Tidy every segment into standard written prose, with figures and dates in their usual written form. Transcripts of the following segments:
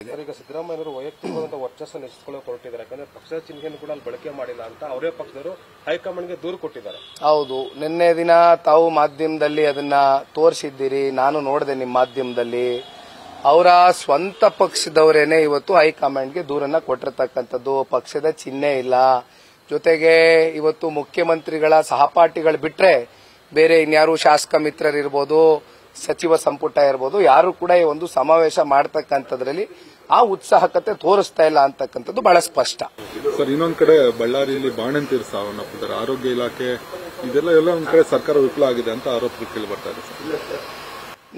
ಈಗ ಸಿದ್ದರಾಮಯ್ಯವರು ವೈಯಕ್ತಿಕವಾದ ವರ್ಚಸ್ಸನ್ನು ಹೆಚ್ಚಿಸಿಕೊಳ್ಳಲು ಹೊರಟಿದ್ದಾರೆ. ಯಾಕಂದ್ರೆ ಪಕ್ಷದ ಚಿಹ್ನೆಯನ್ನು ಕೂಡ ಅಲ್ಲಿ ಬಳಕೆ ಮಾಡಿಲ್ಲ ಅಂತ ಅವರೇ ಪಕ್ಷದವರು ಹೈಕಮಾಂಡ್ಗೆ ದೂರು ಕೊಟ್ಟಿದ್ದಾರೆ. ಹೌದು, ನಿನ್ನೆ ದಿನ ತಾವು ಮಾಧ್ಯಮದಲ್ಲಿ ಅದನ್ನ ತೋರಿಸಿದ್ದೀರಿ, ನಾನು ನೋಡಿದೆ ನಿಮ್ಮ ಮಾಧ್ಯಮದಲ್ಲಿ. ಅವರ ಸ್ವಂತ ಪಕ್ಷದವರೇನೆ ಇವತ್ತು ಹೈಕಮಾಂಡ್ಗೆ ದೂರನ್ನ ಕೊಟ್ಟಿರ್ತಕ್ಕಂಥದ್ದು. ಪಕ್ಷದ ಚಿಹ್ನೆ ಇಲ್ಲ, ಜೊತೆಗೆ ಇವತ್ತು ಮುಖ್ಯಮಂತ್ರಿಗಳ ಸಹಪಾಠಿಗಳು ಬಿಟ್ರೆ ಬೇರೆ ಇನ್ಯಾರು ಶಾಸಕ ಮಿತ್ರರಿರ್ಬೋದು, ಸಚಿವ ಸಂಪುಟ ಇರ್ಬೋದು, ಯಾರು ಕೂಡ ಈ ಒಂದು ಸಮಾವೇಶ ಮಾಡತಕ್ಕಂಥದ್ರಲ್ಲಿ ಆ ಉತ್ಸಾಹಕತೆ ತೋರಿಸ್ತಾ ಇಲ್ಲ ಅಂತಕ್ಕಂಥದ್ದು ಬಹಳ ಸ್ಪಷ್ಟ. ಸರ್, ಇನ್ನೊಂದ್ ಕಡೆ ಬಳ್ಳಾರಿಯಲ್ಲಿ ಬಾಣಂತಿಯರು ಸಾವನ್ನಪ್ಪಿದ್ದಾರೆ. ಆರೋಗ್ಯ ಇಲಾಖೆ ಎಲ್ಲ ಒಂದ್ ಕಡೆ ಸರ್ಕಾರ ವಿಫಲ ಆಗಿದೆ ಅಂತ ಆರೋಪಗಳು ಕೇಳಿ ಬರ್ತಾ ಇದೆ.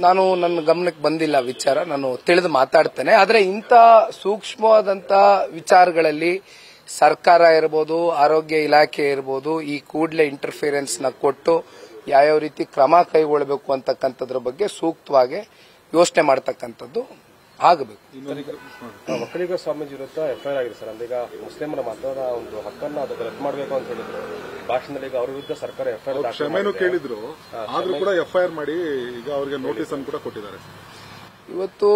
ನಾನು ನನ್ನ ಗಮನಕ್ಕೆ ಬಂದಿಲ್ಲ ವಿಚಾರ, ನಾನು ತಿಳಿದು ಮಾತಾಡ್ತೇನೆ. ಆದರೆ ಇಂಥ ಸೂಕ್ಷ್ಮವಾದಂಥ ವಿಚಾರಗಳಲ್ಲಿ ಸರ್ಕಾರ ಇರ್ಬೋದು, ಆರೋಗ್ಯ ಇಲಾಖೆ ಇರ್ಬೋದು, ಈ ಕೂಡಲೇ ಇಂಟರ್ಫಿಯರೆನ್ಸ್ ನ ಕೊಟ್ಟು ಯಾವ್ಯಾವ ರೀತಿ ಕ್ರಮ ಕೈಗೊಳ್ಳಬೇಕು ಅಂತಕ್ಕಂಥದ್ರ ಬಗ್ಗೆ ಸೂಕ್ತವಾಗಿ ಯೋಚನೆ ಮಾಡತಕ್ಕಂಥದ್ದು ಆಗಬೇಕು. ಒಕ್ಕಲಿಗ ಸ್ವಾಮೀಜಿ ವಿರುದ್ಧ ಎಫ್ಐಆರ್ ಆಗಿದೆ ಸರ್. ಅಂದ್ರೆ ಈಗ ಮುಸ್ಲಿಮರ ಮತದ ಒಂದು ಹಕ್ಕನ್ನು ಅದು ರದ್ದು ಮಾಡಬೇಕು ಅಂತ ಹೇಳಿದ್ರು ಭಾಷಣದಲ್ಲಿ. ಈಗ ಅವರ ವಿರುದ್ಧ ಸರ್ಕಾರ ಎಫ್ಐಆರ್ ಕ್ಷಮೆನೂ ಕೇಳಿದ್ರು, ಆದ್ರೂ ಕೂಡ ಎಫ್ಐಆರ್ ಮಾಡಿ ಈಗ ಅವರಿಗೆ ನೋಟಿಸ್ ಅನ್ನು ಕೂಡ ಕೊಟ್ಟಿದ್ದಾರೆ. ಇವತ್ತು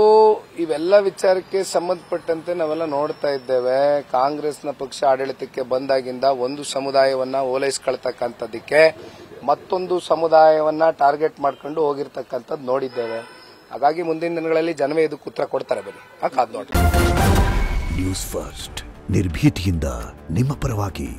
ಇವೆಲ್ಲ ವಿಚಾರಕ್ಕೆ ಸಂಬಂಧಪಟ್ಟಂತೆ ನಾವೆಲ್ಲ ನೋಡ್ತಾ ಇದ್ದೇವೆ. ಕಾಂಗ್ರೆಸ್ನ ಪಕ್ಷ ಆಡಳಿತಕ್ಕೆ ಬಂದಾಗಿಂದ ಒಂದು ಸಮುದಾಯವನ್ನ ಓಲೈಸ್ಕೊಳ್ತಕ್ಕಂಥದ್ದಕ್ಕೆ ಮತ್ತೊಂದು ಸಮುದಾಯವನ್ನ ಟಾರ್ಗೆಟ್ ಮಾಡ್ಕೊಂಡು ಹೋಗಿರ್ತಕ್ಕಂಥದ್ದು ನೋಡಿದ್ದೇವೆ. ಹಾಗಾಗಿ ಮುಂದಿನ ದಿನಗಳಲ್ಲಿ ಜನವೇ ಇದಕ್ಕೆ ಉತ್ತರ ಕೊಡ್ತಾರೆ. ಬನ್ನಿ ಕಾದ್ ನೋಡಿ. ನ್ಯೂಸ್ ಫಸ್ಟ್, ನಿರ್ಭೀತಿಯಿಂದ ನಿಮ್ಮ ಪರವಾಗಿ.